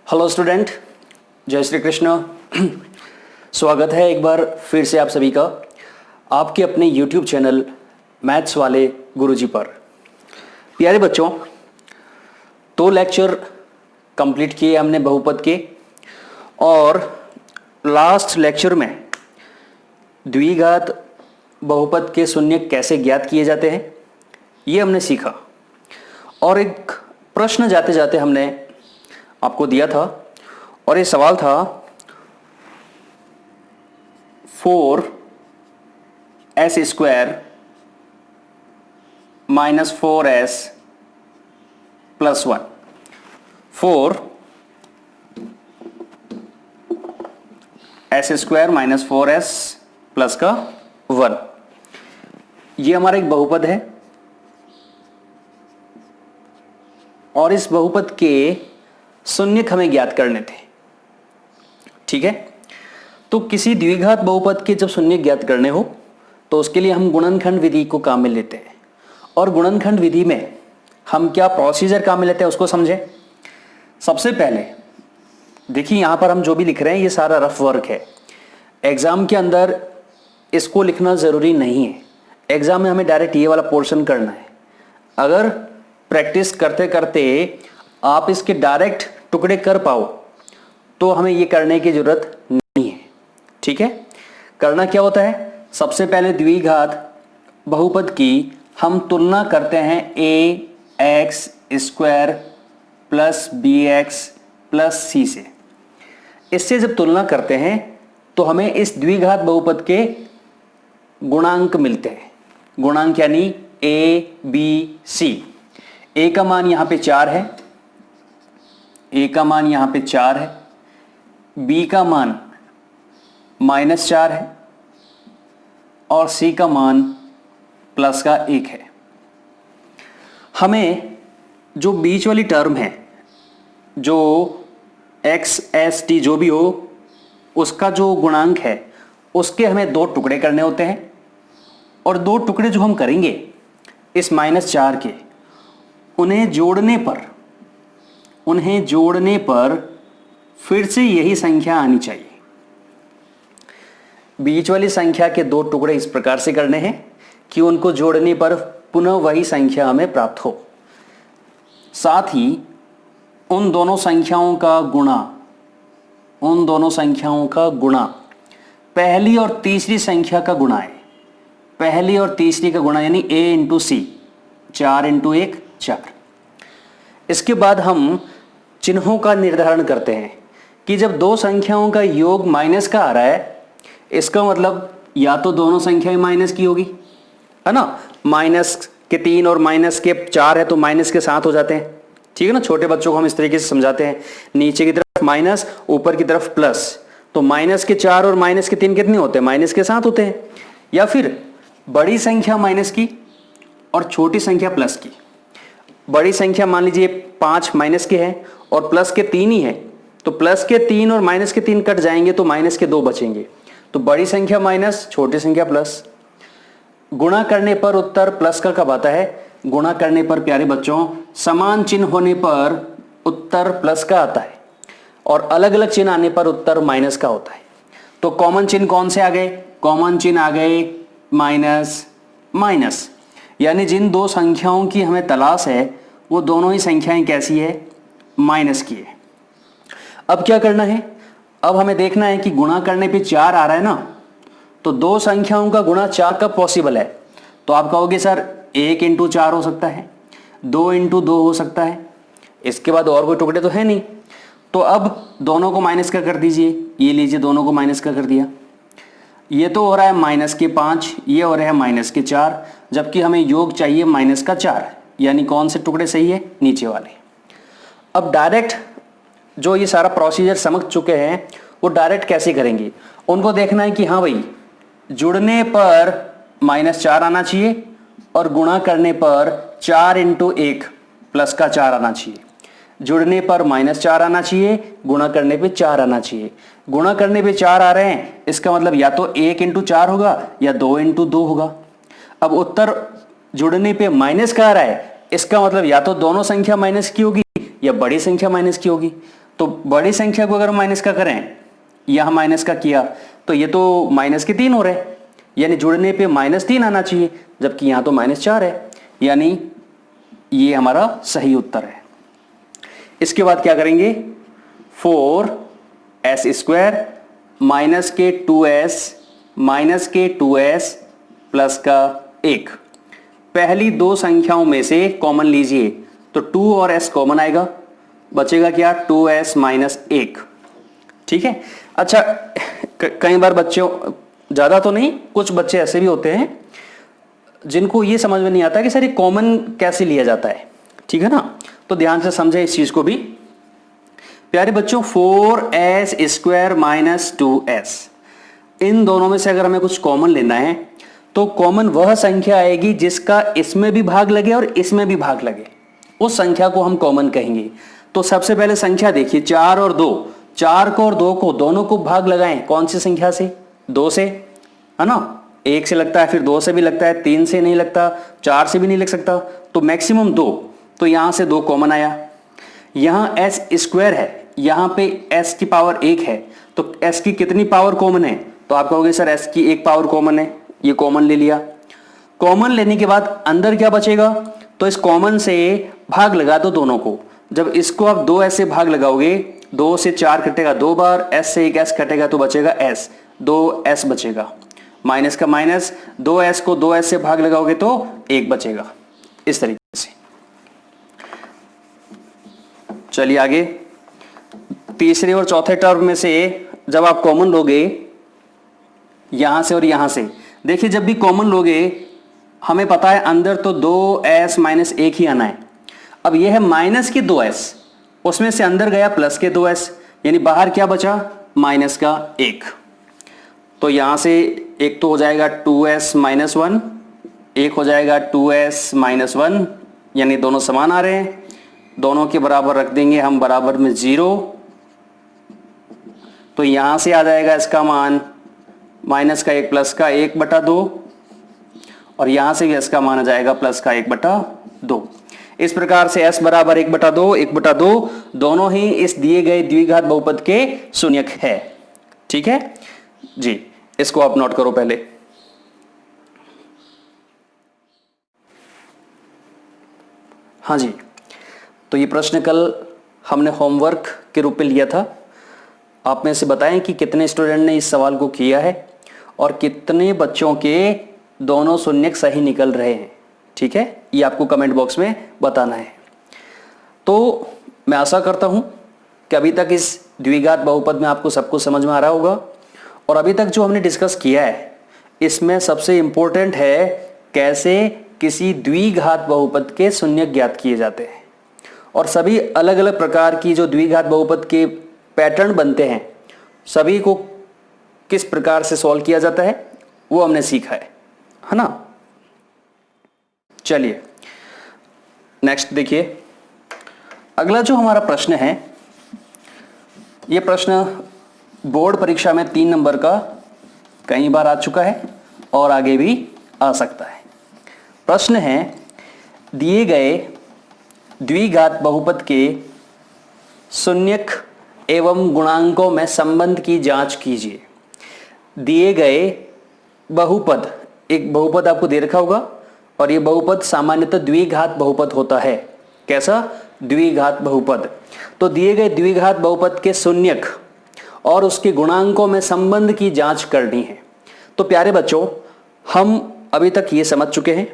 Hello student, जय श्री कृष्ण। स्वागत है एक बार फिर से आप सभी का आपके अपने यूट्यूब चैनल मैथ्स वाले गुरुजी पर। प्यारे बच्चों, तो लेक्चर कंप्लीट किए हमने बहुपद के, और लास्ट लेक्चर में द्विघात बहुपद के शून्य कैसे ज्ञात किए जाते हैं ये हमने सीखा। और एक प्रश्न जाते जाते हमने आपको दिया था, और ये सवाल था 4s² minus 4s plus 1। 4s² minus 4s plus का 1, ये हमारा एक बहुपद है। और इस बहुपद के शून्यक हमें ज्ञात करने थे। ठीक है, तो किसी द्विघात बहुपद के जब शून्य ज्ञात करने हो तो उसके लिए हम गुणनखंड विधि को काम में लेते हैं। और गुणनखंड विधि में हम क्या प्रोसीजर काम में लेते हैं उसको समझें। सबसे पहले देखिए, यहां पर हम जो भी लिख रहे हैं ये सारा रफ वर्क है। एग्जाम के अंदर इसको लिखना जरूरी नहीं है। एग्जाम में हमें डायरेक्ट ये वाला पोर्शन करना है। अगर प्रैक्टिस करते करते आप इसके डायरेक्ट टुकड़े कर पाओ तो हमें ये करने की जरूरत नहीं है। ठीक है, करना क्या होता है, सबसे पहले द्विघात बहुपद की हम तुलना करते हैं ax² plus bx plus c से। इससे जब तुलना करते हैं तो हमें इस द्विघात बहुपद के गुणांक मिलते हैं। गुणांक यानी a b c। a का मान यहां पे 4 है, a का मान यहां पे 4 है, b का मान -4 है, और c का मान प्लस का 1 है। हमें जो बीच वाली टर्म है, जो x s t जो भी हो, उसका जो गुणांक है उसके हमें 2 टुकड़े करने होते हैं। और 2 टुकड़े जो हम करेंगे इस -4 के, उन्हें जोड़ने पर फिर से यही संख्या आनी चाहिए। बीच वाली संख्या के 2 टुकड़े इस प्रकार से करने हैं कि उनको जोड़ने पर पुनः वही संख्या हमें प्राप्त हो। साथ ही उन दोनों संख्याओं का गुणा पहली और तीसरी संख्या का गुणा है। पहली और तीसरी का गुणा यानी a इंटू सी, 4 इंटू 1 4। इसके बाद हम चिन्हों का निर्धारण करते हैं कि जब 2 संख्याओं का योग माइनस का आ रहा है, इसका मतलब या तो दोनों संख्याएं माइनस की होगी, है ना। माइनस के 3 और माइनस के 4 है तो माइनस के 7 हो जाते हैं। ठीक है ना, छोटे बच्चों को हम इस तरीके से समझाते हैं, नीचे की तरफ माइनस, ऊपर की तरफ प्लस। तो माइनस के 4 और माइनस के 3 कितने होते हैं, माइनस के 7 होते हैं। या फिर बड़ी संख्या माइनस की और छोटी संख्या प्लस की। बड़ी संख्या मान लीजिए 5 माइनस के है और प्लस के 3 ही है, तो प्लस के 3 और माइनस के 3 कट जाएंगे तो माइनस के 2 बचेंगे। तो बड़ी संख्या माइनस, छोटी संख्या प्लस। गुणा करने पर उत्तर प्लस का कब आता है, गुणा करने पर प्यारे बच्चों समान चिन्ह होने पर उत्तर प्लस का आता है, और अलग अलग चिन्ह आने पर उत्तर माइनस का होता है। तो कॉमन चिन्ह कौन से आ गए, कॉमन चिन्ह आ गए माइनस माइनस। यानी जिन 2 संख्याओं की हमें तलाश है वो दोनों ही संख्याएं कैसी है, माइनस की है। अब क्या करना है, अब हमें देखना है कि गुणा करने पे 4 आ रहा है ना, तो 2 संख्याओं का गुणा 4 कब पॉसिबल है। तो आप कहोगे सर 1 इंटू 4 हो सकता है, 2 इंटू 2 हो सकता है, इसके बाद और कोई टुकड़े तो है नहीं। तो अब दोनों को माइनस का कर दीजिए, ये लीजिए दोनों को माइनस का कर दिया। ये तो हो रहा है माइनस के 5, ये हो रहा है माइनस के 4, जबकि हमें योग चाहिए माइनस का 4। यानी कौन से टुकड़े सही है, नीचे वाले। अब डायरेक्ट जो ये सारा प्रोसीजर समझ चुके हैं वो डायरेक्ट कैसे करेंगे, उनको देखना है कि हाँ भाई जुड़ने पर -4 आना चाहिए और गुणा करने पर 4 इंटू 1 प्लस का 4 आना चाहिए। जुड़ने पर -4 आना चाहिए, गुणा करने पे 4 आना चाहिए। गुणा करने पे 4 आ रहे हैं, इसका मतलब या तो 1 इंटू 4 होगा या 2 इंटू 2 होगा। अब उत्तर जुड़ने पे माइनस का आ रहा है, इसका मतलब या तो दोनों संख्या माइनस की होगी या बड़ी संख्या माइनस की होगी। तो बड़ी संख्या को अगर माइनस का करें, यहां माइनस का किया तो ये तो माइनस के 3 हो रहे, यानी जुड़ने पे -3 आना चाहिए, जबकि यहां तो -4 है, यानी ये हमारा सही उत्तर है। इसके बाद क्या करेंगे, 4s² माइनस के 2s प्लस का 1, पहली दो संख्याओं में से कॉमन लीजिए, तो 2 और s कॉमन आएगा, बचेगा क्या, 2s - 1। ठीक है। अच्छा, कई बार बच्चों, ज्यादा तो नहीं, कुछ बच्चे ऐसे भी होते हैं जिनको ये समझ में नहीं आता कि सर ये कॉमन कैसे लिया जाता है। ठीक है ना, तो ध्यान से समझे इस चीज को भी। प्यारे बच्चों, 4s² - 2s, इन दोनों में से अगर हमें कुछ कॉमन लेना है तो कॉमन वह संख्या आएगी जिसका इसमें भी भाग लगे और इसमें भी भाग लगे, उस संख्या को हम कॉमन कहेंगे। तो सबसे पहले संख्या देखिए, 4 और 2, 4 को और 2 को दोनों को भाग लगाएं, कौन सी संख्या से, 2 से, है ना। 1 से लगता है, फिर 2 से भी लगता है, 3 से नहीं लगता, 4 से भी नहीं लग सकता, तो मैक्सिमम 2, तो यहां से 2 कॉमन आया। यहां s² है, यहां पे s की पावर 1 है, तो s की कितनी पावर कॉमन है, तो आप कहोगे सर s की 1 पावर कॉमन है, ये कॉमन ले लिया। कॉमन लेने के बाद अंदर क्या बचेगा, तो इस कॉमन से भाग लगा दो दोनों को। जब इसको आप 2s से भाग लगाओगे, 2 से 4 कटेगा 2 बार, s से 1s कटेगा तो बचेगा s, 2s बचेगा, माइनस का माइनस, 2s को 2s से भाग लगाओगे तो 1 बचेगा, इस तरीके से। चलिए आगे, तीसरे और चौथे टर्म में से जब आप कॉमन लोगे यहां से और यहां से, देखिए जब भी कॉमन लोगे हमें पता है अंदर तो 2s - 1 ही आना है। अब यह है माइनस के 2s, उसमें से अंदर गया प्लस के 2s, यानी बाहर क्या बचा, माइनस का 1। तो यहां से एक तो हो जाएगा 2s - 1, एक हो जाएगा 2s - 1, यानी दोनों समान आ रहे हैं, दोनों के बराबर रख देंगे हम, बराबर में 0, तो यहां से आ जाएगा इसका मान माइनस का 1 प्लस का 1/2, और यहां से भी इसका मान आ जाएगा प्लस का 1/2। इस प्रकार से s बराबर 1/2, 1/2 दोनों ही इस दिए गए द्विघात बहुपद के शून्यक है। ठीक है जी, इसको आप नोट करो पहले। हाँ जी, तो ये प्रश्न कल हमने होमवर्क के रूप में लिया था। आप में से बताएं कि कितने स्टूडेंट ने इस सवाल को किया है और कितने बच्चों के दोनों शून्यक सही निकल रहे हैं। ठीक है, ये आपको कमेंट बॉक्स में बताना है। तो मैं आशा करता हूं कि अभी तक इस द्विघात बहुपद में आपको सब कुछ समझ में आ रहा होगा, और अभी तक जो हमने डिस्कस किया है इसमें सबसे इंपॉर्टेंट है कैसे किसी द्विघात बहुपद के शून्यक ज्ञात किए जाते हैं, और सभी अलग अलग प्रकार की जो द्विघात बहुपद के पैटर्न बनते हैं सभी को किस प्रकार से सॉल्व किया जाता है वो हमने सीखा है ना। चलिए नेक्स्ट देखिए, अगला जो हमारा प्रश्न है, ये प्रश्न बोर्ड परीक्षा में 3 नंबर का कई बार आ चुका है और आगे भी आ सकता है। प्रश्न है, दिए गए द्विघात बहुपद के शून्यक एवं गुणांकों में संबंध की जांच कीजिए। दिए गए बहुपद, एक बहुपद आपको दे रखा होगा और ये बहुपद सामान्यतः द्विघात बहुपद होता है। कैसा, द्विघात बहुपद। तो दिए गए द्विघात बहुपद के शून्यक और उसके गुणांकों में संबंध की जांच करनी है। तो प्यारे बच्चों, हम अभी तक ये समझ चुके हैं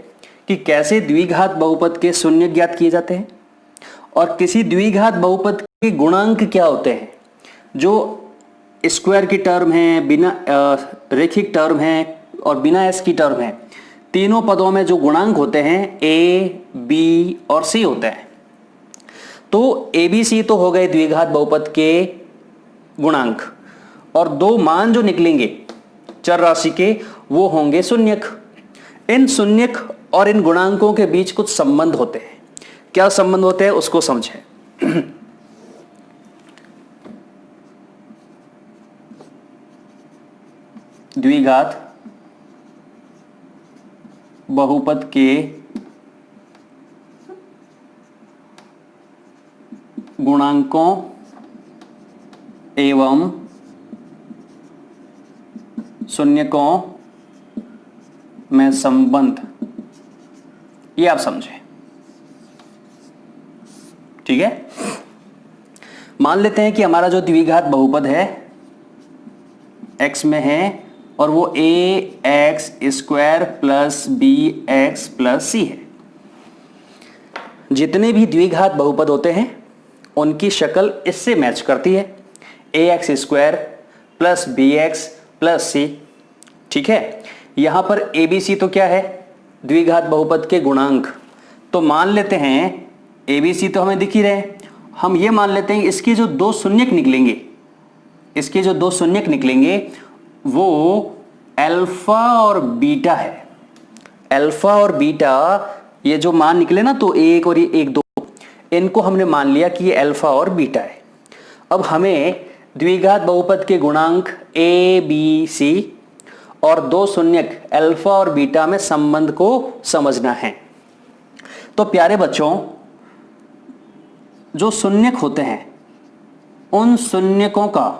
कि कैसे द्विघात बहुपद के शून्यक ज्ञात किए जाते हैं और किसी द्विघात बहुपद के गुणांक क्या होते हैं, जो स्क्वायर की टर्म है, बिना रेखिक टर्म है और बिना एस की टर्म है, तीनों पदों में जो गुणांक होते हैं ए, बी और सी होते हैं। तो ए बी सी तो हो गए द्विघात बहुपद के गुणांक, और दो मान जो निकलेंगे चर राशि के वो होंगे शून्यक। इन शून्यक और इन गुणांकों के बीच कुछ संबंध होते हैं। क्या संबंध होते हैं उसको समझें। द्विघात बहुपद के गुणांकों एवं शून्यकों में संबंध, ये आप समझे। ठीक है, मान लेते हैं कि हमारा जो द्विघात बहुपद है x में है और वो ax² plus bx plus c है। जितने भी द्विघात बहुपद होते हैं उनकी शक्ल इससे मैच करती है, ax² plus bx plus c। ठीक है, यहां पर abc तो क्या है, द्विघात बहुपद के गुणांक। तो मान लेते हैं abc तो हमें दिख ही रहे हैं, हम ये मान लेते हैं इसके जो दो शून्यक निकलेंगे, इसके जो दो शून्यक निकलेंगे वो अल्फा और बीटा है। अल्फा और बीटा ये जो मान निकले ना, तो एक और ये एक दो, इनको हमने मान लिया कि ये अल्फा और बीटा है। अब हमें द्विघात बहुपद के गुणांक ए बी सी और दो शून्यक अल्फा और बीटा में संबंध को समझना है। तो प्यारे बच्चों, जो शून्यक होते हैं उन शून्यकों का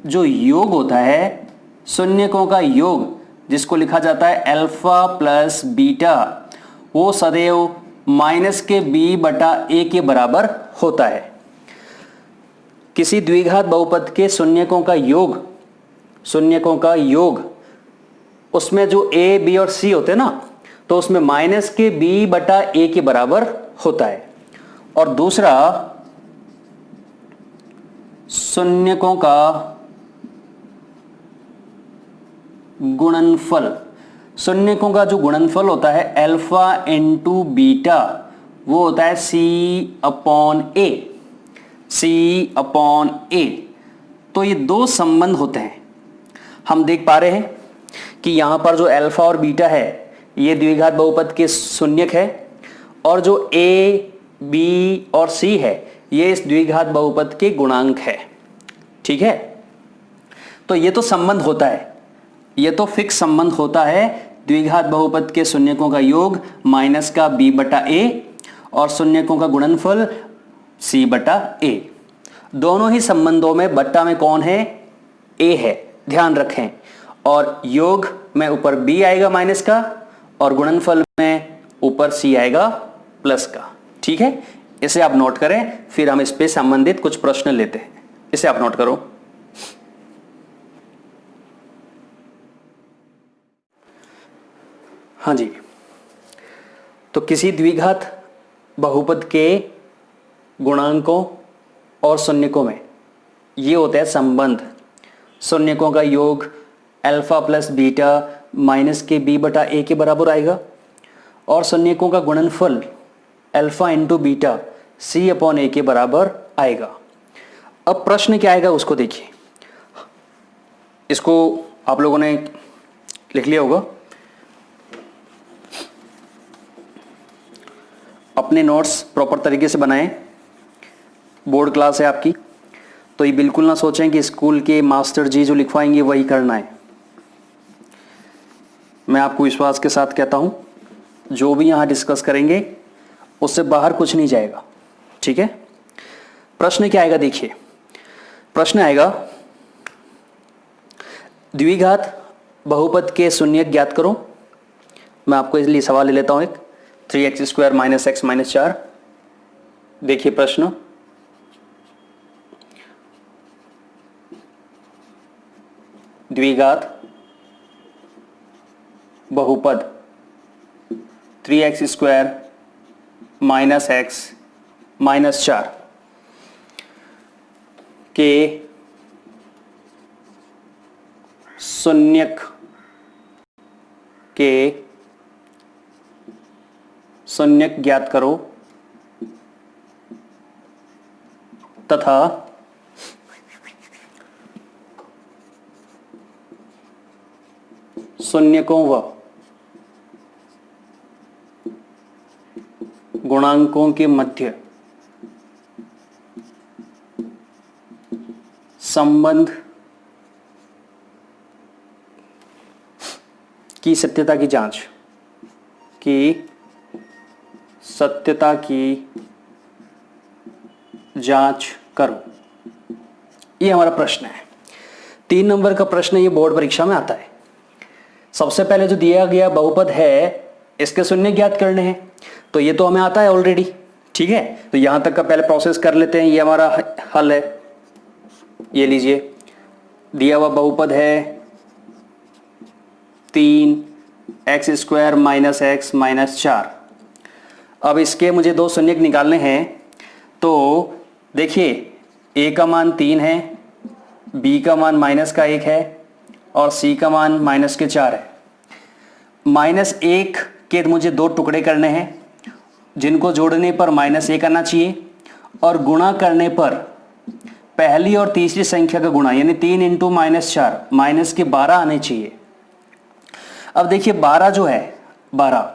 जो योग होता है, शून्यकों का योग जिसको लिखा जाता है अल्फा प्लस बीटा, वो सदैव माइनस के बी बटा ए के बराबर होता है। किसी द्विघात बहुपद के शून्यकों का योग, शून्यकों का योग, उसमें जो ए बी और सी होते हैं ना, तो उसमें माइनस के बी बटा ए के बराबर होता है। और दूसरा, शून्यकों का गुणनफल, शून्यकों का जो गुणनफल होता है अल्फा इंटू बीटा, वो होता है सी अपॉन ए, सी अपॉन ए। तो ये दो संबंध होते हैं। हम देख पा रहे हैं कि यहां पर जो अल्फा और बीटा है ये द्विघात बहुपद के शून्यक है, और जो ए बी और सी है ये इस द्विघात बहुपद के गुणांक है। ठीक है, तो ये तो संबंध होता है, ये तो फिक्स संबंध होता है, द्विघात बहुपद के शून्यकों का योग माइनस का बी बटा ए और शून्यकों का गुणनफल सी बटा ए। दोनों ही संबंधों में बट्टा में कौन है, ए है, ध्यान रखें। और योग में ऊपर बी आएगा माइनस का, और गुणनफल में ऊपर सी आएगा प्लस का। ठीक है, इसे आप नोट करें, फिर हम इस पे संबंधित कुछ प्रश्न लेते हैं। इसे आप नोट करो। हाँ जी, तो किसी द्विघात बहुपद के गुणांकों और शून्यकों में ये होता है संबंध। शून्यकों का योग अल्फा प्लस बीटा माइनस के बी बटा ए के बराबर आएगा, और शून्यकों का गुणनफल अल्फा इंटू बीटा सी अपॉन ए के बराबर आएगा। अब प्रश्न क्या आएगा उसको देखिए। इसको आप लोगों ने लिख लिया होगा, अपने नोट्स प्रॉपर तरीके से बनाएं। बोर्ड क्लास है आपकी, तो ये बिल्कुल ना सोचें कि स्कूल के मास्टर जी जो लिखवाएंगे वही करना है। मैं आपको विश्वास के साथ कहता हूं, जो भी यहां डिस्कस करेंगे उससे बाहर कुछ नहीं जाएगा। ठीक है, प्रश्न क्या आएगा देखिए। प्रश्न आएगा, द्विघात बहुपद के शून्यक ज्ञात करो। मैं आपको इसलिए सवाल ले लेता हूं एक, 3x² माइनस x माइनस 4। देखिए प्रश्न, द्विघात बहुपद 3x² माइनस x माइनस 4 के शून्यक के शून्यक ज्ञात करो तथा शून्यकों व गुणांकों के मध्य संबंध की सत्यता की जांच करो। ये हमारा प्रश्न है। 3 नंबर का प्रश्न ये बोर्ड परीक्षा में आता है। सबसे पहले जो दिया गया बहुपद है इसके शून्य ज्ञात करने हैं, तो ये तो हमें आता है ऑलरेडी, ठीक है। तो यहां तक का पहले प्रोसेस कर लेते हैं। ये हमारा हल है, ये लीजिए, दिया हुआ बहुपद है 3x² माइनस x माइनस 4। अब इसके मुझे 2 शून्य निकालने हैं। तो देखिए a का मान 3 है, b का मान -1 है और c का मान -4 है। -1 के मुझे 2 टुकड़े करने हैं, जिनको जोड़ने पर -1 आना चाहिए और गुणा करने पर पहली और तीसरी संख्या का गुणा, यानी 3 × -4 माइनस के 12 आने चाहिए। अब देखिए 12 जो है 12,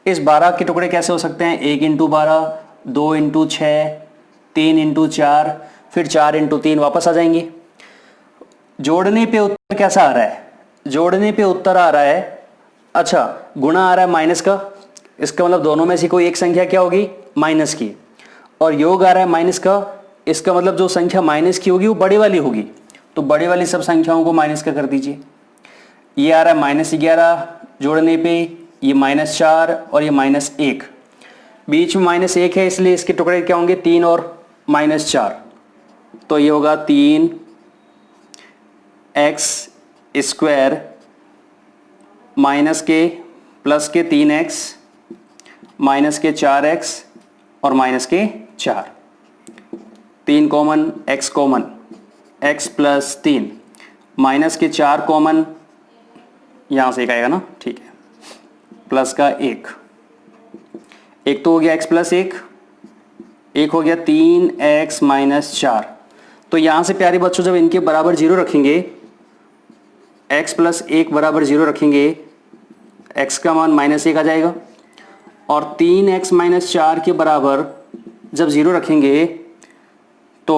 इस 12 के टुकड़े कैसे हो सकते हैं? 1 × 12, 2 × 6, 3 × 4, फिर 4 × 3 वापस आ जाएंगे। जोड़ने पे उत्तर कैसा आ रहा है? जोड़ने पे उत्तर आ रहा है, अच्छा गुणा आ रहा है माइनस का, इसका मतलब दोनों में से कोई एक संख्या क्या होगी? माइनस की। और योग आ रहा है माइनस का, इसका मतलब जो संख्या माइनस की होगी वो बड़े वाली होगी। तो बड़े वाली सब संख्याओं को माइनस का कर दीजिए। ये आ रहा है -11 जोड़ने पे, ये -4 और ये -1, बीच में -1 है इसलिए इसके टुकड़े क्या होंगे? 3 और -4। तो ये होगा 3x² माइनस के प्लस के 3x माइनस के 4x और माइनस के 4, 3 common, x common, x + 3 minus के 4 कॉमन, यहां से एक आएगा ना, ठीक है, प्लस का 1 तो हो गया x + 1 हो गया 3x - 4। तो यहां से प्यारे बच्चों जब इनके बराबर 0 रखेंगे, x + 1 बराबर 0 रखेंगे, x का मान -1 आ जाएगा और 3x - 4 के बराबर जब 0 रखेंगे तो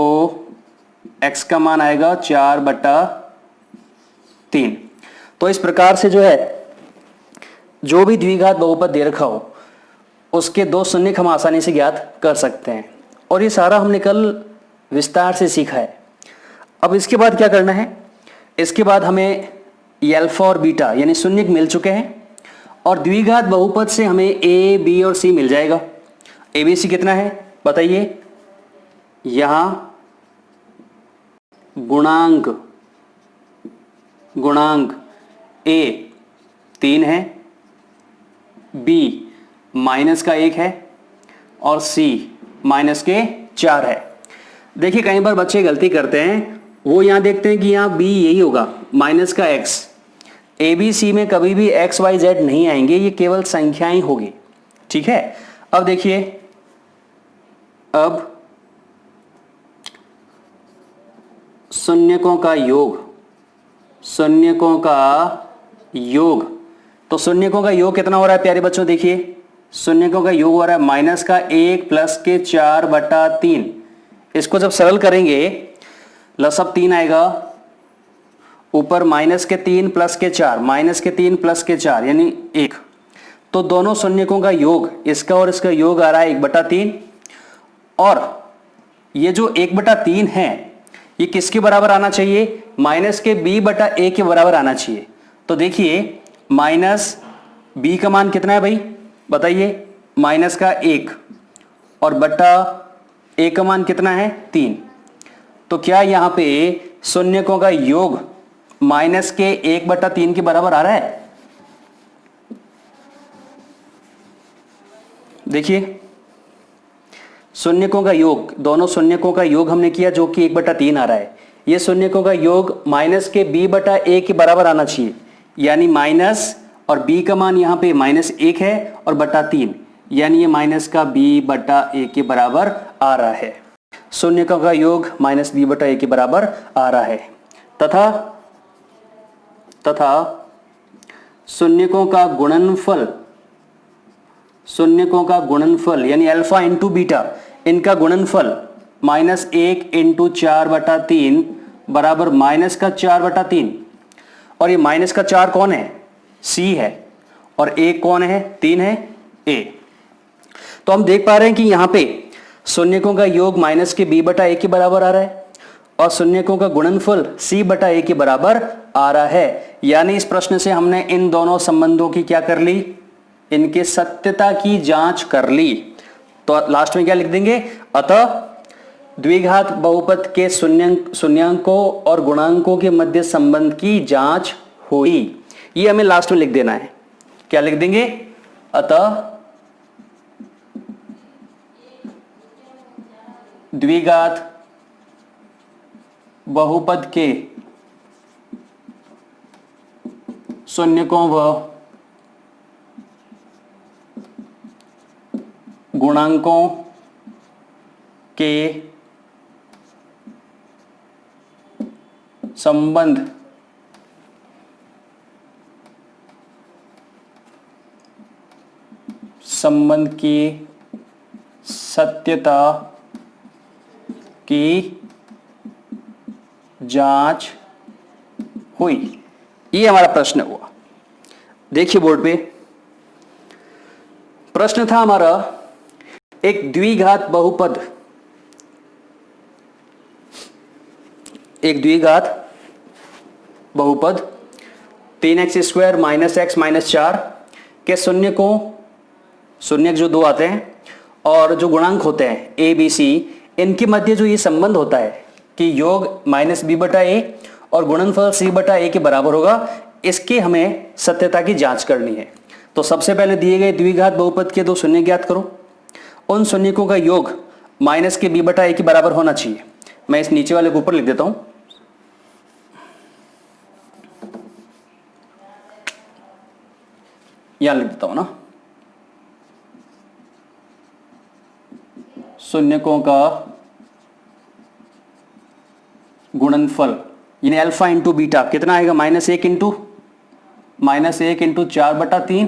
x का मान आएगा 4/3। तो इस प्रकार से जो है जो भी द्विघात बहुपद दे रखा हो उसके 2 शून्य हम आसानी से ज्ञात कर सकते हैं, और ये सारा हमने कल विस्तार से सीखा है। अब इसके बाद क्या करना है? इसके बाद हमें ये अल्फा और बीटा यानी शून्य मिल चुके हैं और द्विघात बहुपद से हमें a, b और c मिल जाएगा। a, b, c कितना है बताइए? यहां गुणांक a 3 है, b -1 है और c -4 है। देखिए कई बार बच्चे गलती करते हैं, वो यहां देखते हैं कि यहां b यही होगा -x। ए बी सी में कभी भी x y z नहीं आएंगे, ये केवल संख्याएं होगी, ठीक है। अब देखिए, अब शून्यकों का योग, तो शून्यकों का योग कितना हो रहा है प्यारे बच्चों? देखिए शून्यकों का योग हो रहा है -1 प्लस के 4/3। इसको जब सरल करेंगे लसब 3 आएगा, ऊपर -3 प्लस के 4, -3 प्लस के 4 यानी 1। तो दोनों शून्यकों का योग, इसका और इसका योग आ रहा है 1/3, और ये जो 1/3 है ये किसके बराबर आना चाहिए? -b/a के बराबर आना चाहिए। तो देखिए -b का मान कितना है भाई बताइए? -1 और बटा a का मान कितना है? 3। तो क्या यहां पे शून्यकों का योग -1/3 के बराबर आ रहा है? देखिए शून्यकों का योग, दोनों शून्यकों का योग हमने किया जो कि 1/3 आ रहा है। ये शून्यकों का योग -b/a के बराबर आना चाहिए, यानी माइनस और b का मान यहाँ पे -1 है और /3, यानी ये -b/a के बराबर आ रहा है। शून्यकों का योग -b/a के बराबर आ रहा है। तथा शून्यकों का गुणनफल यानी अल्फा इंटू बीटा, इनका गुणनफल -1 × 4/3 बराबर -4/3। और ये -4 कौन है? c है, और 1 कौन है? 3 है, a। तो हम देख पा रहे हैं कि यहां पे शून्यकों का योग -b/a के बराबर आ रहा है और शून्यकों का गुणनफल c बटा a के बराबर आ रहा है। यानी इस प्रश्न से हमने इन दोनों संबंधों की क्या कर ली, इनके सत्यता की जांच कर ली। तो लास्ट में क्या लिख देंगे, अतः द्विघात बहुपद के शून्यांकों और गुणांकों के मध्य संबंध की जांच हुई। ये हमें लास्ट में लिख देना है। क्या लिख देंगे, अतः द्विघात बहुपद के शून्यकों व गुणांकों के संबंध की सत्यता की जांच हुई। ये हमारा प्रश्न हुआ। देखिए बोर्ड पे प्रश्न था हमारा, एक द्विघात बहुपद, एक द्विघात बहुपद 3x square minus x minus 4 के शून्यक जो दो आते हैं और जो गुणांक होते हैं a b c, इनके मध्य जो ये संबंध होता है कि योग माइनस बी बटा ए और गुणनफल c बटा ए के बराबर होगा, इसके हमें सत्यता की जांच करनी है। तो सबसे पहले दिए गए द्विघात बहुपद के दो शून्य ज्ञात करो। उन शून्यकों का योग माइनस के बी बटा ए के बराबर होना चाहिए। मैं इस नीचे वाले को ऊपर लिख देता हूं, यहां लिख देता हूं ना, शून्यकों का गुणनफल यानी अल्फा इंटू बीटा कितना आएगा, -1 इंटू 4/3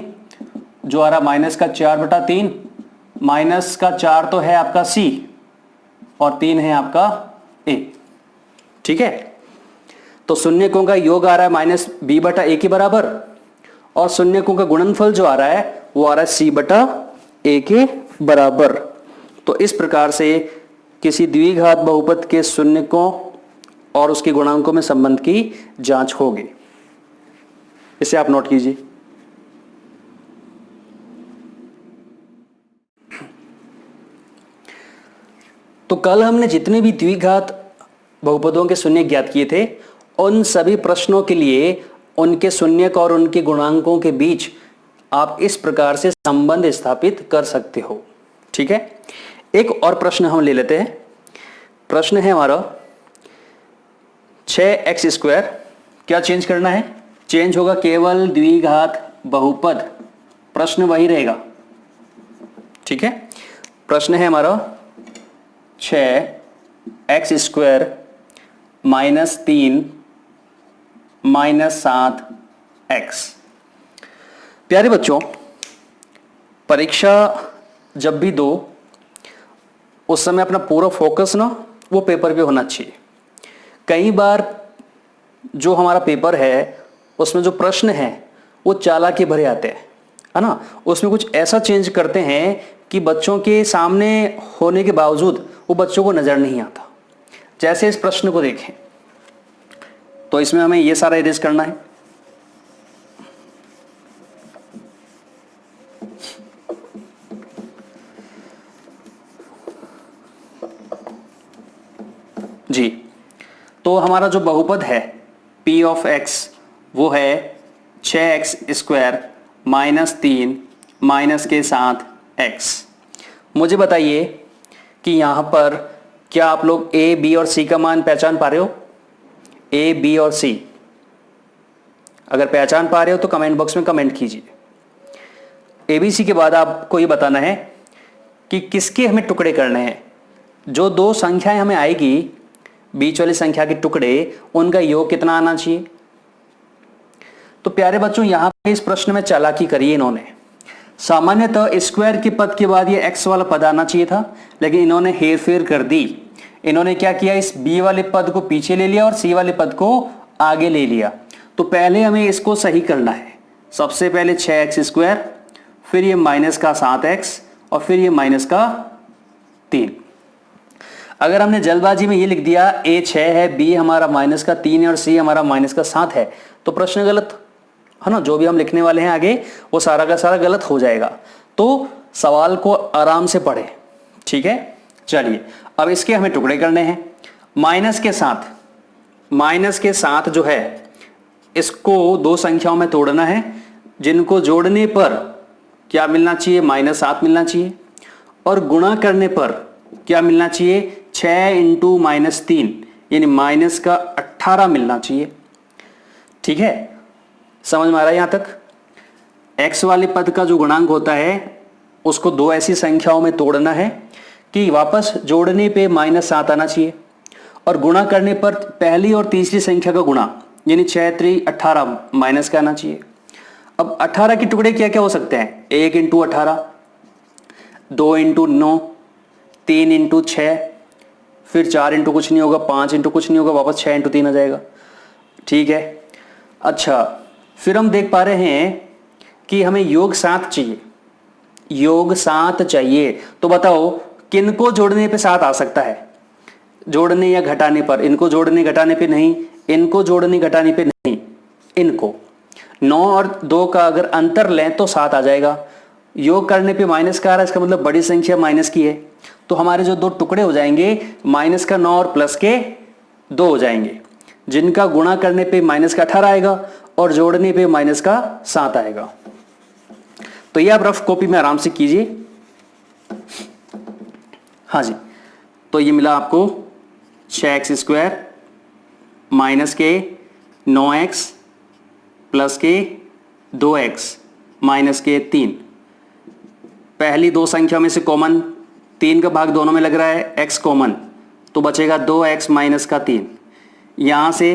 जो आ रहा माइनस का 4/3, माइनस का 4 तो है आपका c और 3 है आपका a। ठीक है, तो शून्यकों का योग आ रहा है माइनस बी बटा ए के बराबर और शून्यकों का गुणनफल जो आ रहा है वो आ रहा है c बटा ए के बराबर। तो इस प्रकार से किसी द्विघात बहुपद के शून्यकों और उसके गुणांकों में संबंध की जांच होगी। इसे आप नोट कीजिए। तो कल हमने जितने भी द्विघात बहुपदों के शून्य ज्ञात किए थे, उन सभी प्रश्नों के लिए उनके शून्यक और उनके गुणांकों के बीच आप इस प्रकार से संबंध स्थापित कर सकते हो। ठीक है, एक और प्रश्न हम ले लेते हैं। प्रश्न है हमारा 6x स्क्वायर, क्या चेंज करना है, चेंज होगा केवल द्विघात बहुपद, प्रश्न वही रहेगा। ठीक है, प्रश्न है हमारा 6x square minus 3 minus 7x। प्यारे बच्चों, परीक्षा जब भी दो उस समय अपना पूरा फोकस ना वो पेपर पे होना चाहिए। कई बार जो हमारा पेपर है उसमें जो प्रश्न है वो चालाकी भरे आते हैं, है ना, उसमें कुछ ऐसा चेंज करते हैं कि बच्चों के सामने होने के बावजूद वो बच्चों को नजर नहीं आता। जैसे इस प्रश्न को देखें तो इसमें हमें ये सारा इरेज करना है। जी, तो हमारा जो बहुपद है p ऑफ x वो है 6x स्क्वायर माइनस 3 माइनस के साथ x। मुझे बताइए कि यहाँ पर क्या आप लोग a, b और c का मान पहचान पा रहे हो? a, b और c अगर पहचान पा रहे हो तो कमेंट बॉक्स में कमेंट कीजिए। a, b, c के बाद आपको ये बताना है कि किसके हमें टुकड़े करने हैं। जो दो संख्याएं हमें आएगी बीच वाली संख्या के टुकड़े, उनका योग कितना आना चाहिए। तो प्यारे बच्चों, यहां पे इस प्रश्न में चालाकी करी इन्होंने। सामान्यतः स्क्वायर के पद के बाद ये x वाला पद आना चाहिए था, लेकिन इन्होंने हेर फेर कर दी। इन्होंने क्या किया, इस b वाले पद को पीछे ले लिया और c वाले पद को आगे ले लिया। तो पहले हमें इसको सही करना है। सबसे पहले 6x स्क्वायर, फिर ये माइनस का 7x और फिर ये माइनस का 3। अगर हमने जल्दबाजी में ये लिख दिया a 6 है, b हमारा -3 है और c हमारा -7 है तो प्रश्न गलत है ना। जो भी हम लिखने वाले हैं आगे वो सारा का सारा गलत हो जाएगा। तो सवाल को आराम से पढ़े, ठीक है। चलिए अब इसके हमें टुकड़े करने हैं। माइनस के साथ जो है इसको दो संख्याओं में तोड़ना है, जिनको जोड़ने पर क्या मिलना चाहिए, -7 मिलना चाहिए, और गुणा करने पर क्या मिलना चाहिए, 6 × -3 यानी -18 मिलना चाहिए। ठीक है, समझ में आ रहा है यहां तक। x वाले पद का जो गुणांक होता है उसको दो ऐसी संख्याओं में तोड़ना है कि वापस जोड़ने पे -7 आना चाहिए, और गुणा करने पर पहली और तीसरी संख्या का गुणा यानी 6 × 3 = 18 माइनस का आना चाहिए। अब 18 के टुकड़े क्या क्या हो सकते हैं, 1 × 18, 2 × 9, 3 × 6, फिर 4 × कुछ नहीं होगा, 5 × कुछ नहीं होगा, वापस 6 × 3 आ जाएगा। ठीक है, अच्छा फिर हम देख पा रहे हैं कि हमें योग 7 चाहिए, योग 7 चाहिए। तो बताओ किनको जोड़ने पे 7 आ सकता है, जोड़ने या घटाने पर? इनको जोड़ने घटाने पे नहीं, इनको जोड़ने घटाने पे नहीं, इनको 9 और 2 का अगर अंतर लें तो 7 आ जाएगा। योग करने पे माइनस का आ रहा है, इसका मतलब बड़ी संख्या माइनस की है, तो हमारे जो दो टुकड़े हो जाएंगे -9 और +2 हो जाएंगे, जिनका गुणा करने पे -18 आएगा और जोड़ने पे -7 आएगा। तो ये आप रफ कॉपी में आराम से कीजिए। हाँ जी, तो ये मिला आपको 6x² - 9x + 2x - 3। पहली दो संख्या में से कॉमन 3 का भाग दोनों में लग रहा है, x कॉमन, तो बचेगा 2x - 3। यहां से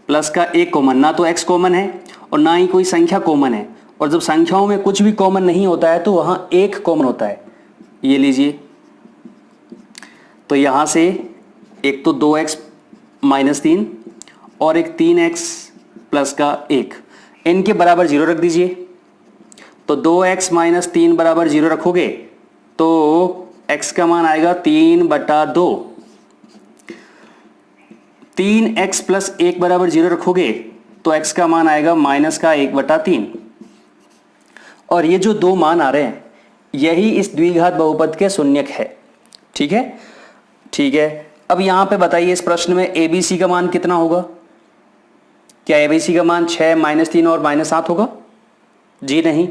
प्लस का 1 कॉमन, ना तो x कॉमन है और ना ही कोई संख्या कॉमन है, और जब संख्याओं में कुछ भी कॉमन नहीं होता है तो वहां 1 कॉमन होता है। ये लीजिए, तो यहां से एक तो 2x - 3 और एक 3x प्लस का 1, इनके बराबर 0 रख दीजिए। तो 2x - 3 बराबर 0 रखोगे तो x का मान आएगा 3/2। 3x + 1 बराबर 0 रखोगे तो x का मान आएगा -1/3। और ये जो दो मान आ रहे हैं यही इस द्विघात बहुपद के शून्यक है। ठीक है, ठीक है। अब यहां पे बताइए इस प्रश्न में ABC का मान कितना होगा? क्या ABC का मान 6 - 3 और -7 होगा? जी नहीं,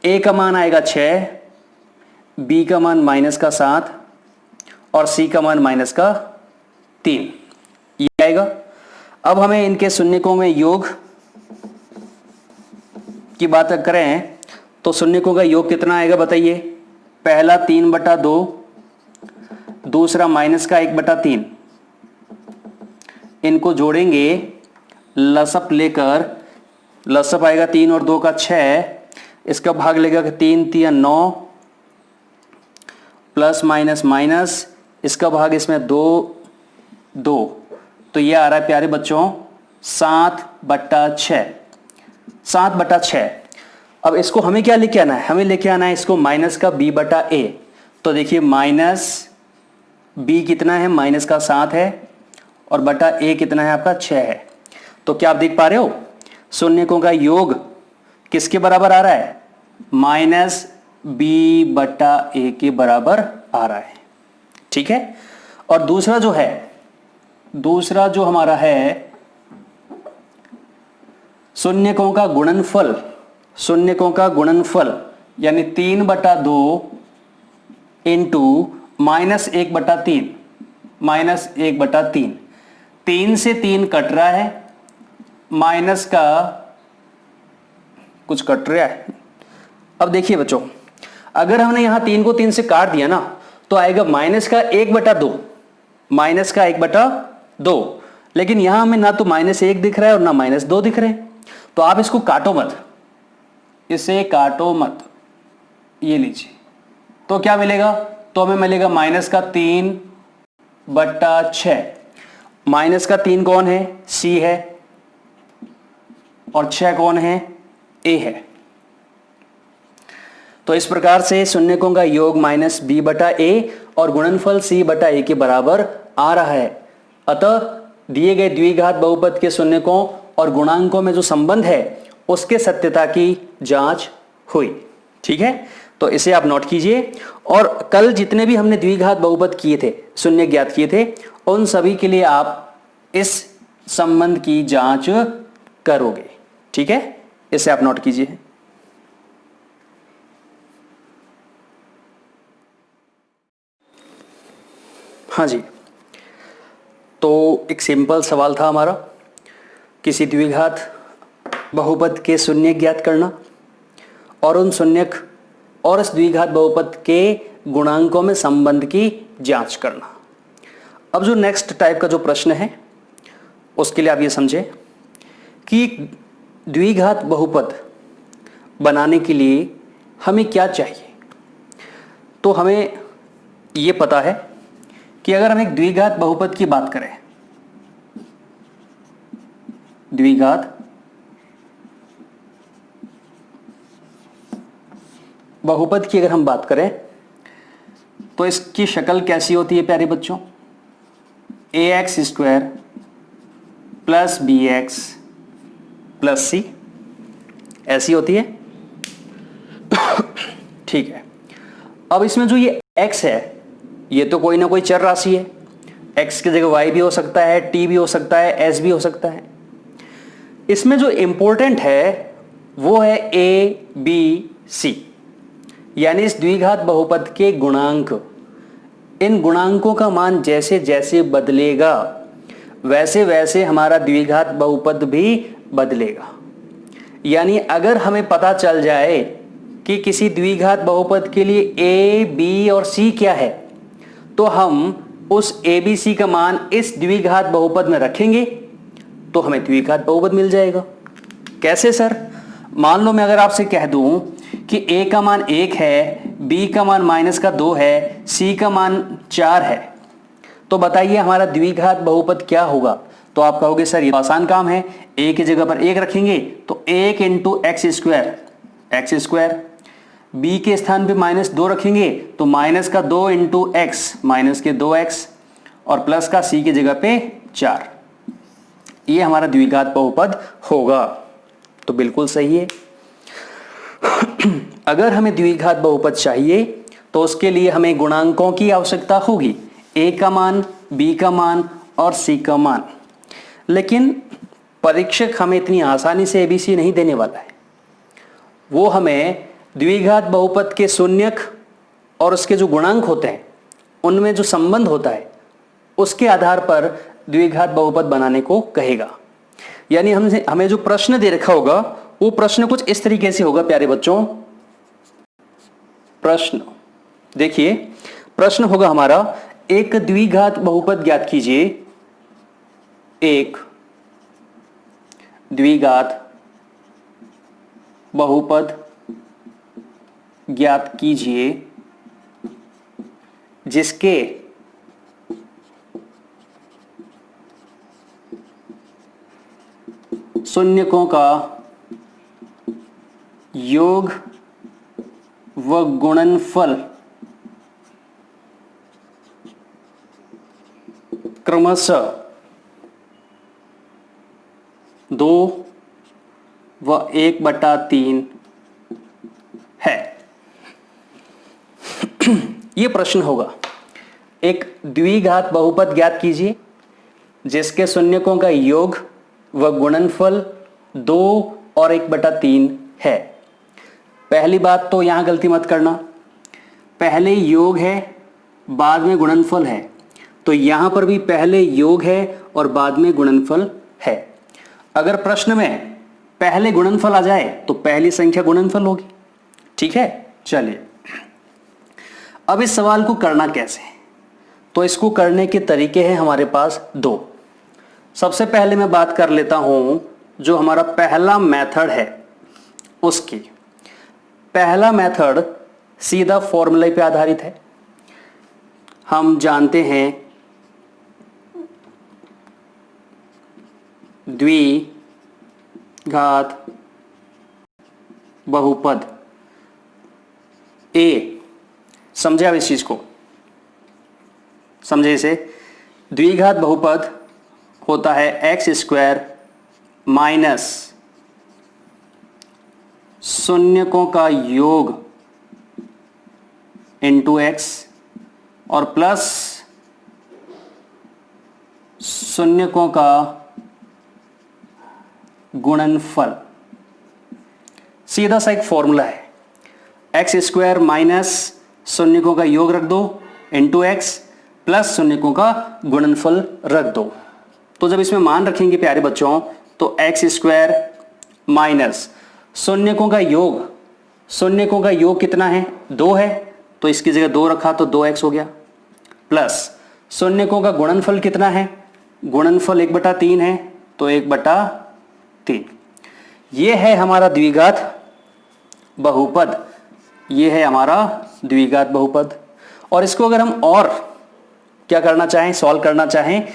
A का मान आएगा 6, B का मान -7 और C का मान -3, ये आएगा। अब हमें इनके शून्यकों में योग की बात करें तो शून्यकों का योग कितना आएगा बताइए? पहला 3/2, दूसरा -1/3। इनको जोड़ेंगे, लसअप लेकर, लसअप आएगा 3 और 2 का 6, इसका भाग लेगा 3 × 3 = 9, प्लस माइनस माइनस, इसका भाग इसमें 2, तो ये आ रहा है प्यारे बच्चों 7/6, 7/6। अब इसको हमें क्या लेके आना है? हमें लेके आना है इसको माइनस का b/a। तो देखिए -b कितना है, -7 है, और /a कितना है आपका 6 है। तो क्या आप देख पा रहे हो शून्यकों का योग किसके बराबर आ रहा है? -b/a के बराबर आ रहा है। ठीक है, और दूसरा जो हमारा है शून्यकों का गुणनफल, शून्यकों का गुणनफल यानी 3/2 इंटू -1/3, -1/3। 3 से 3 कट रहा है, माइनस का कुछ कट रहा है। अब देखिए बच्चों, अगर हमने यहां 3 को 3 से काट दिया ना तो आएगा -1/2, -1/2। लेकिन यहां हमें ना तो -1 दिख रहा है और ना -2 दिख रहे हैं, तो आप इसको काटो मत, इसे काटो मत, ये लीजिए। तो क्या मिलेगा? तो हमें मिलेगा -3/6। -3 कौन है? C है, और 6 कौन है? A है। तो इस प्रकार से शून्यकों का योग -b/a और गुणनफल c बटा a के बराबर आ रहा है। अतः दिए गए द्विघात बहुपद के शून्यकों और गुणांकों में जो संबंध है उसके सत्यता की जांच हुई। ठीक है, तो इसे आप नोट कीजिए। और कल जितने भी हमने द्विघात बहुपद किए थे, शून्य ज्ञात किए थे, उन सभी के लिए आप इस संबंध की जांच करोगे। ठीक है, इसे आप नोट कीजिए। हाँ जी, तो एक सिंपल सवाल था हमारा, किसी द्विघात बहुपद के शून्य ज्ञात करना और उन शून्यक और इस द्विघात बहुपद के गुणांकों में संबंध की जांच करना। अब जो नेक्स्ट टाइप का जो प्रश्न है उसके लिए आप ये समझें कि द्विघात बहुपद बनाने के लिए हमें क्या चाहिए। तो हमें ये पता है कि अगर हम एक द्विघात बहुपद की बात करें, द्विघात बहुपद की अगर हम बात करें तो इसकी शक्ल कैसी होती है प्यारे बच्चों? ax² plus bx plus c, ऐसी होती है। ठीक है, अब इसमें जो ये x है ये तो कोई ना कोई चर राशि है। x की जगह y भी हो सकता है, t भी हो सकता है, s भी हो सकता है। इसमें जो इंपॉर्टेंट है वो है a, b, c, यानी इस द्विघात बहुपद के गुणांक। इन गुणांकों का मान जैसे जैसे बदलेगा वैसे वैसे हमारा द्विघात बहुपद भी बदलेगा। यानी अगर हमें पता चल जाए कि किसी द्विघात बहुपद के लिए a, b और c क्या है, तो हम उस a, b, c का मान इस द्विघात बहुपद में रखेंगे तो हमें द्विघात बहुपद मिल जाएगा। कैसे सर? मान लो मैं अगर आपसे कह दूं कि a का मान 1 है, b का मान -2 है, c का मान 4 है, तो बताइए हमारा द्विघात बहुपद क्या होगा? तो आप कहोगे सर ये आसान काम है, a की जगह पर 1 रखेंगे तो 1 × x², b के स्थान पे -2 रखेंगे तो -2 × x, -2x, और प्लस का c की जगह पे 4। ये हमारा द्विघात बहुपद होगा। तो बिल्कुल सही है। अगर हमें द्विघात बहुपद चाहिए तो उसके लिए हमें गुणांकों की आवश्यकता होगी, a का मान, b का मान और c का मान। लेकिन परीक्षक हमें इतनी आसानी से ABC नहीं देने वाला है। वो हमें द्विघात बहुपद के शून्यक और उसके जो गुणांक होते हैं उनमें जो संबंध होता है उसके आधार पर द्विघात बहुपद बनाने को कहेगा। यानी हमें जो प्रश्न दे रखा होगा वो प्रश्न कुछ इस तरीके से होगा प्यारे बच्चों। प्रश्न देखिए, प्रश्न होगा हमारा, एक द्विघात बहुपद ज्ञात कीजिए, एक द्विघात बहुपद ज्ञात कीजिए जिसके शून्यकों का योग व गुणनफल क्रमशः 2 व 1/3 है। यह प्रश्न होगा, एक द्विघात बहुपद ज्ञात कीजिए जिसके शून्यकों का योग व गुणनफल 2 और 1/3 है। पहली बात तो यहां गलती मत करना, पहले योग है बाद में गुणनफल है, तो यहां पर भी पहले योग है और बाद में गुणनफल है। अगर प्रश्न में पहले गुणनफल आ जाए तो पहली संख्या गुणनफल होगी। ठीक है, चलिए अब इस सवाल को करना कैसे? तो इसको करने के तरीके हैं हमारे पास 2। सबसे पहले मैं बात कर लेता हूं जो हमारा पहला मेथड है उसकी। पहला मेथड सीधा फॉर्मूले पे आधारित है। हम जानते हैं द्विघात बहुपद ए, समझे आप इस चीज को? समझे इसे, द्विघात बहुपद होता है एक्स स्क्वायर माइनस शून्यकों का योग इंटू एक्स और प्लस शून्यकों का गुणनफल। सीधा सा एक फॉर्मूला है, एक्स स्क्वायर माइनस शून्यकों का योग रख दो इंटू एक्स प्लस शून्यकों का गुणनफल रख दो। तो जब इसमें मान रखेंगे प्यारे बच्चों तो एक्स स्क्वायर माइनस शून्यकों का योग कितना है, 2 है, तो इसकी जगह 2 रखा तो 2x हो गया, प्लस शून्यकों का गुणनफल कितना है, गुणनफल 1/3 है तो 1/3। ये है हमारा द्विघात बहुपद, ये है हमारा द्विघात बहुपद। और इसको अगर हम और क्या करना चाहें, सॉल्व करना चाहें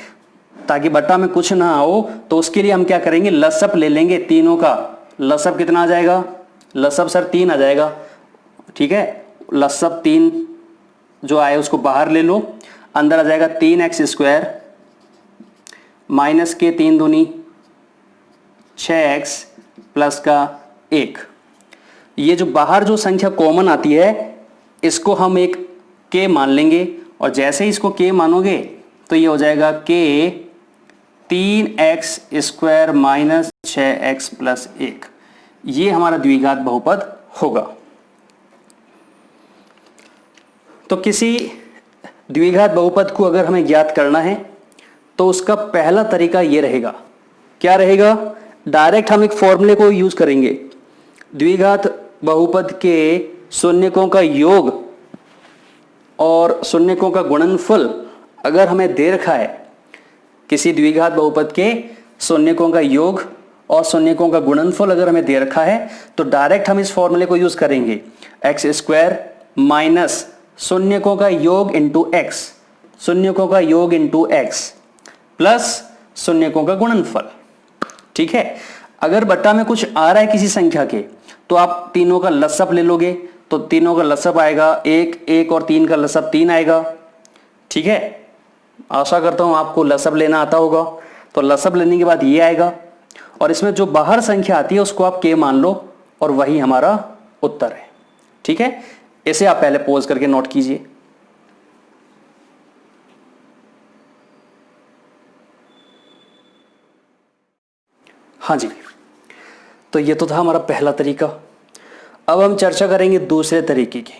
ताकि बट्टा में कुछ ना हो, तो उसके लिए हम क्या करेंगे, लसअप ले लेंगे तीनों का। लसअप कितना आ जाएगा, लसअप सर 3 आ जाएगा, ठीक है। लसअप 3 जो आए उसको बाहर ले लो, अंदर आ जाएगा 3x स्क्वायर माइनस के 3 दूनी 6x प्लस का 1। ये जो बाहर जो संख्या कॉमन आती है इसको हम एक k मान लेंगे, और जैसे ही इसको k मानोगे तो ये हो जाएगा k 3x square minus 6x plus 1। ये हमारा द्विघात बहुपद होगा। तो किसी द्विघात बहुपद को अगर हमें ज्ञात करना है तो उसका पहला तरीका ये रहेगा, क्या रहेगा, डायरेक्ट हम एक फॉर्मूले को यूज करेंगे। द्विघात बहुपद के शून्यकों का योग और शून्यकों का गुणनफल अगर हमें दे रखा है, किसी द्विघात बहुपद के शून्यकों का योग और शून्यकों का गुणनफल अगर हमें दे रखा है तो डायरेक्ट हम इस फॉर्मूले को यूज करेंगे, एक्स स्क्वायर माइनस शून्यकों का योग इंटू एक्स, शून्यकों का योग इंटू एक्स प्लस शून्यकों का गुणनफल, ठीक है। अगर बट्टा में कुछ आ रहा है किसी संख्या के तो आप तीनों का लसअप ले लोगे, तो तीनों का लसअप आएगा 1, 1 और 3 का लसअप 3 आएगा, ठीक है। आशा करता हूं आपको लसअप लेना आता होगा। तो लसअप लेने के बाद ये आएगा, और इसमें जो बाहर संख्या आती है उसको आप k मान लो, और वही हमारा उत्तर है, ठीक है। इसे आप पहले पॉज करके नोट कीजिए। हाँ जी, तो ये तो था हमारा पहला तरीका। अब हम चर्चा करेंगे दूसरे तरीके की।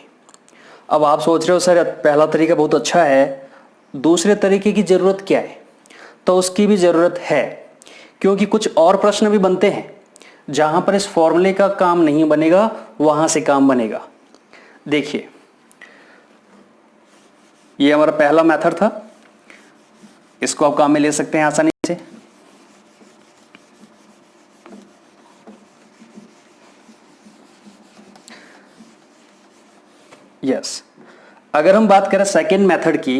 अब आप सोच रहे हो सर पहला तरीका बहुत अच्छा है, दूसरे तरीके की जरूरत क्या है? तो उसकी भी जरूरत है, क्योंकि कुछ और प्रश्न भी बनते हैं जहां पर इस फॉर्मूले का काम नहीं बनेगा, वहां से काम बनेगा। देखिए, ये हमारा पहला मेथड था, इसको आप काम में ले सकते हैं आसानी से। यस, अगर हम बात करें सेकेंड मेथड की,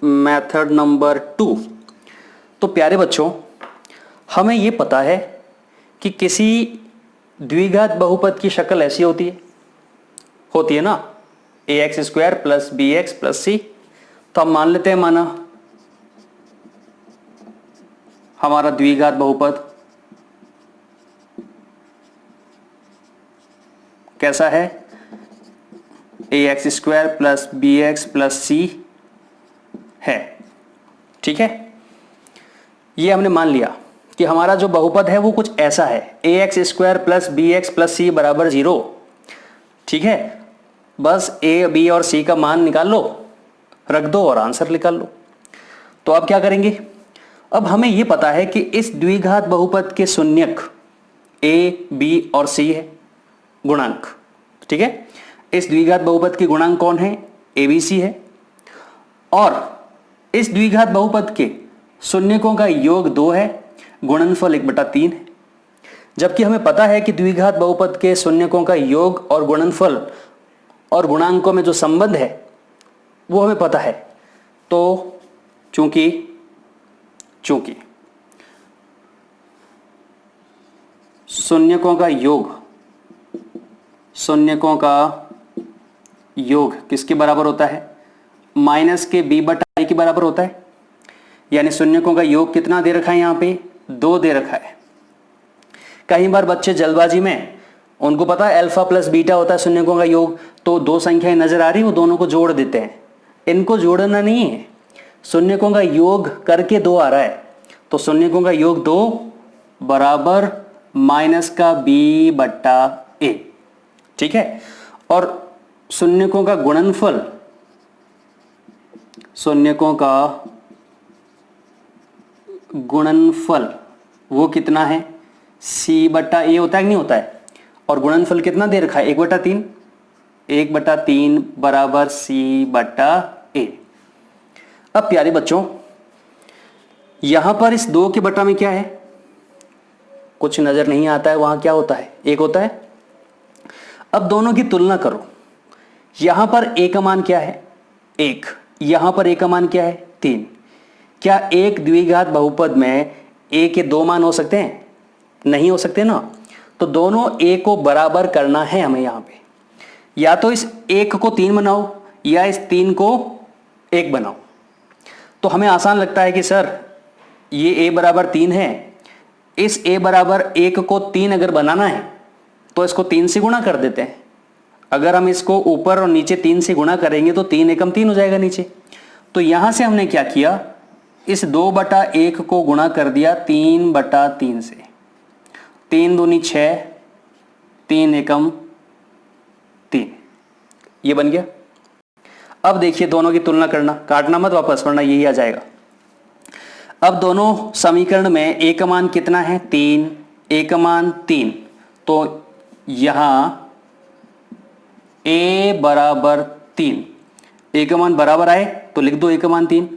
मेथड नंबर 2, तो प्यारे बच्चों हमें यह पता है कि किसी द्विघात बहुपद की शक्ल ऐसी होती है ना, ax square plus bx plus c। तो हम मान लेते हैं माना हमारा द्विघात बहुपद कैसा है, ax square plus bx plus c है, ठीक है। ये हमने मान लिया कि हमारा जो बहुपद है वो कुछ ऐसा है, ax square plus bx plus c बराबर 0, ठीक है। बस a, b और c का मान निकाल लो, रख दो और आंसर निकाल लो। तो अब क्या करेंगे, अब हमें यह पता है कि इस द्विघात बहुपद के शून्यक a, b और c है, गुणांक, ठीक है। इस द्विघात बहुपद के गुणांक कौन है, abc है, और इस द्विघात बहुपद के शून्यकों का योग 2 है, गुणनफल 1/3 है। जबकि हमें पता है कि द्विघात बहुपद के शून्यकों का योग और गुणनफल और गुणांकों में जो संबंध है वो हमें पता है। तो चूंकि शून्यकों का योग किसके बराबर होता है, माइनस के b बटा a के बराबर होता है, यानी शून्यकों का योग कितना दे रखा है, यहाँ पे 2 दे रखा है। कई बार बच्चे जल्दबाजी में, उनको पता है अल्फा प्लस बीटा होता है शून्यकों का योग, तो 2 संख्याएं नजर आ रही वो दोनों को जोड़ देते हैं। इनको जोड़ना नहीं है, शून्यकों का योग करके 2 आ रहा है, तो शून्यकों का योग 2 बराबर माइनस का b बट्टा a, ठीक है। और शून्यकों का गुणनफल, शून्यकों का गुणनफल वो कितना है, c बट्टा a होता है कि नहीं होता है, और गुणनफल कितना दे रखा है 1/3, 1/3 बराबर c बट्टा a। अब प्यारे बच्चों यहां पर इस 2 के बटा में क्या है, कुछ नजर नहीं आता है, वहां क्या होता है 1 होता है। अब दोनों की तुलना करो, यहां पर a का मान क्या है 1, यहां पर a का मान क्या है 3। क्या एक द्विघात बहुपद में a के 2 मान हो सकते हैं, नहीं हो सकते ना। तो दोनों a को बराबर करना है हमें, यहां पे या तो इस 1 को 3 बनाओ या इस 3 को 1 बनाओ। तो हमें आसान लगता है कि सर ये a बराबर 3 है, इस a बराबर 1 को 3 अगर बनाना है तो इसको 3 से गुणा कर देते हैं। अगर हम इसको ऊपर और नीचे 3 से गुणा करेंगे तो 3 एकम 3 हो जाएगा नीचे। तो यहां से हमने क्या किया, इस 2/1 को गुणा कर दिया 3/3 से, 3 दूनी 6, 3 एकम 3, ये बन गया। अब देखिए दोनों की तुलना करना, काटना मत वापस वरना यही आ जाएगा। अब दोनों समीकरण में a का मान कितना है 3, a का मान 3, तो यहां a बराबर 3, a का मान बराबर आए तो लिख दो a का मान 3।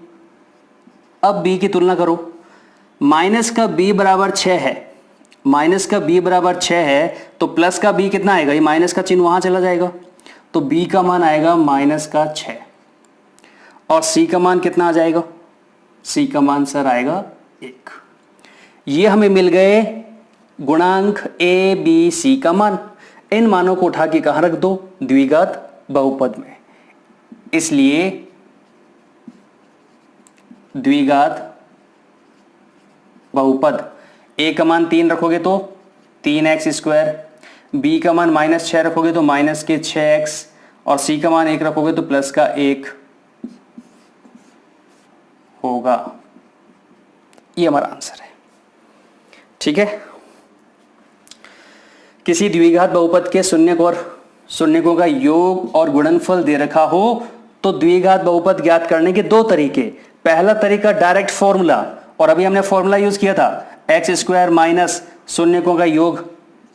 अब b की तुलना करो, माइनस का b बराबर 6 है, माइनस का b बराबर 6 है तो प्लस का b कितना आएगा, ये माइनस का चिन्ह वहां चला जाएगा, तो b का मान आएगा माइनस का 6। और c का मान कितना आ जाएगा, c का मान सर आएगा 1। ये हमें मिल गए गुणांक a b c का मान। इन मानों को उठा के कहां रख दो, द्विघात बहुपद में। इसलिए द्विघात बहुपद a का मान 3 रखोगे तो 3x², b का मान -6 रखोगे तो माइनस के 6x, और c का मान 1 रखोगे तो प्लस का 1 होगा। ये हमारा आंसर है, ठीक है। किसी द्विघात बहुपद के शून्यक और शून्यकों का योग और गुणनफल दे रखा हो तो द्विघात बहुपद ज्ञात करने के 2 तरीके। पहला तरीका डायरेक्ट फॉर्मूला, और अभी हमने फॉर्मूला यूज किया था x² माइनस शून्यकों का योग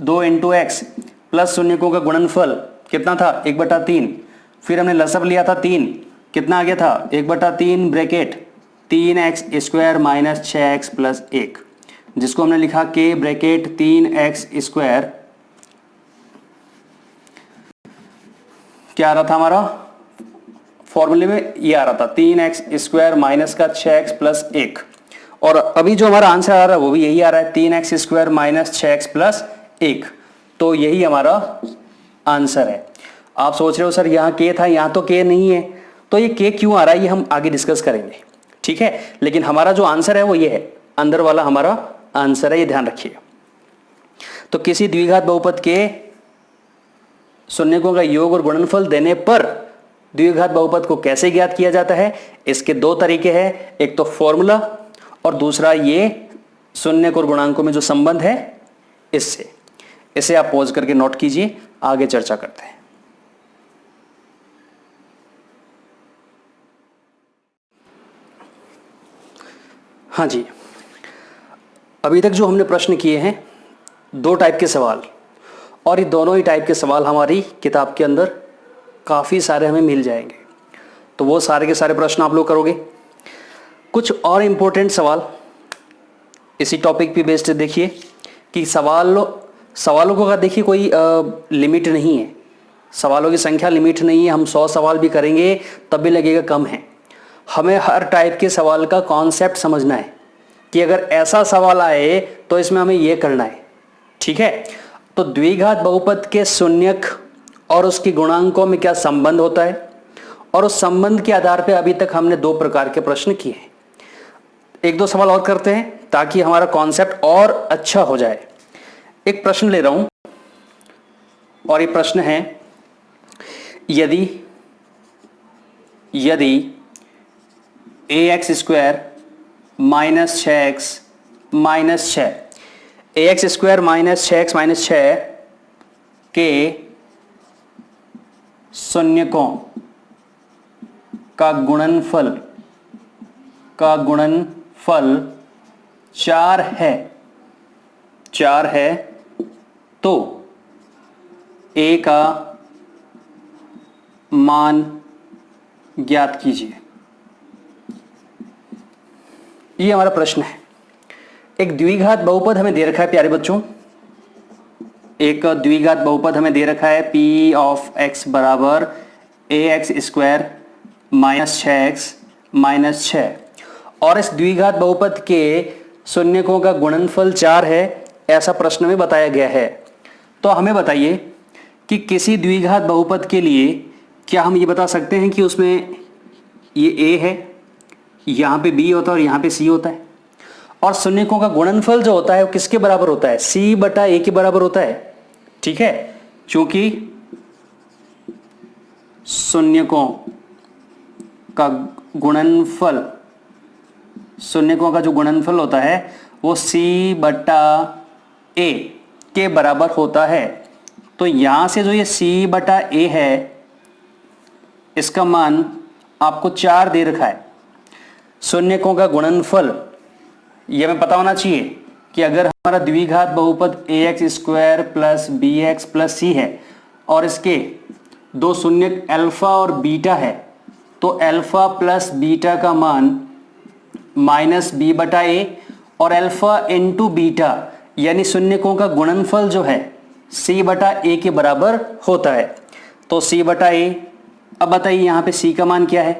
2 × x प्लस शून्यकों का गुणनफल कितना था 1/3, फिर हमने लसब लिया था 3, कितना आ गया था 1/3 bracket 3x² minus 6x plus 1, जिसको हमने लिखा k ब्रैकेट 3x², क्या आ रहा था हमारा फॉर्मूले में, ये आ रहा था 3x² माइनस का 6x प्लस 1, और अभी जो हमारा आंसर आ रहा है वो भी यही आ रहा है 3x² माइनस 6x प्लस 1। तो यही हमारा आंसर है। आप सोच रहे हो सर यहाँ k था, यहाँ तो k नहीं है, तो ये k क्यों आ रहा है ये हम आगे डिस्कस करेंगे, ठीक है। लेकिन हमारा जो आंसर है वो ये है, अंदर वाला हमारा आंसर है, ये ध्यान रखिए। तो किसी द्विघात बहुपद के शून्यकों का योग और गुणनफल देने पर द्विघात बहुपद को कैसे ज्ञात किया जाता है, इसके 2 तरीके हैं, एक तो फॉर्मूला और दूसरा ये शून्यक और गुणांकों में जो संबंध है इससे। इसे आप पॉज करके नोट कीजिए, आगे चर्चा करते हैं। हाँ जी, अभी तक जो हमने प्रश्न किए हैं 2 टाइप के सवाल, और ये दोनों ही टाइप के सवाल हमारी किताब के अंदर काफ़ी सारे हमें मिल जाएंगे। तो वो सारे के सारे प्रश्न आप लोग करोगे। कुछ और इम्पोर्टेंट सवाल इसी टॉपिक पे बेस्ड देखिए कि सवालों को अगर देखिए कोई लिमिट नहीं है, सवालों की संख्या लिमिट नहीं है। हम 100 सवाल भी करेंगे तब भी लगेगा कम है। हमें हर टाइप के सवाल का कॉन्सेप्ट समझना है कि अगर ऐसा सवाल आए तो इसमें हमें ये करना है, ठीक है। तो द्विघात बहुपद के शून्यक और उसके गुणांकों में क्या संबंध होता है, और उस संबंध के आधार पे अभी तक हमने 2 प्रकार के प्रश्न किए हैं। 1-2 सवाल और करते हैं ताकि हमारा कॉन्सेप्ट और अच्छा हो जाए। एक प्रश्न ले रहा हूं और ये प्रश्न है, यदि ax square minus 6x minus 6 ax square minus 6x minus 6 के शून्यकों का गुणनफल 4 है तो a का मान ज्ञात कीजिए। ये हमारा प्रश्न है। एक द्विघात बहुपद हमें दे रखा है प्यारे बच्चों, एक द्विघात बहुपद हमें दे रखा है p ऑफ x बराबर ax square minus 6x minus 6 और इस द्विघात बहुपद के शून्यकों का गुणनफल 4 है, ऐसा प्रश्न में बताया गया है। तो हमें बताइए कि किसी द्विघात बहुपद के लिए क्या हम ये बता सकते हैं कि उसमें ये a है, यहाँ पे b होता है और यहाँ पे c होता है, और शून्यकों का गुणनफल जो होता है वो किसके बराबर होता है? c बटा a के बराबर होता है। ठीक है, क्योंकि शून्यकों का जो गुणनफल होता है वो c बटा a के बराबर होता है। तो यहां से जो ये c बटा a है इसका मान आपको 4 दे रखा है। शून्यकों का गुणनफल ये हमें पता होना चाहिए कि अगर हमारा द्विघात बहुपद ax square plus bx plus c है और इसके 2 शून्यक अल्फा और बीटा है, तो अल्फा प्लस बीटा का मान माइनस b बटा a और अल्फा इंटू बीटा यानी शून्यकों का गुणनफल जो है c बटा a के बराबर होता है। तो c बटा a, अब बताइए यहाँ पे c का मान क्या है?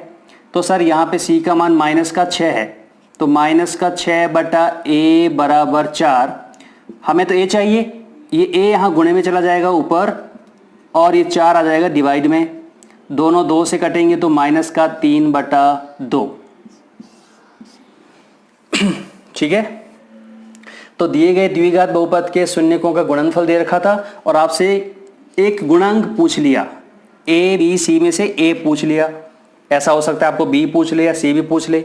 तो सर यहाँ पे c का मान माइनस का 6 है, तो माइनस का 6 बटा a बराबर 4। हमें तो a चाहिए, ये a यहाँ गुणे में चला जाएगा ऊपर और ये 4 आ जाएगा डिवाइड में, दोनों 2 से कटेंगे तो माइनस का 3 बटा 2। ठीक है, तो दिए गए द्विघात बहुपद के शून्यकों का गुणनफल दे रखा था और आपसे एक गुणांक पूछ लिया, a b c में से a पूछ लिया, ऐसा हो सकता है आपको b पूछ ले या c भी पूछ ले।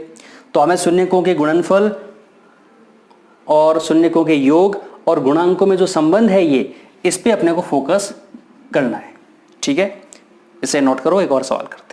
तो हमें शून्यकों के गुणनफल और शून्यकों के योग और गुणांकों में जो संबंध है ये, इस पे अपने को फोकस करना है। ठीक है, इसे नोट करो, एक और सवाल करते हैं।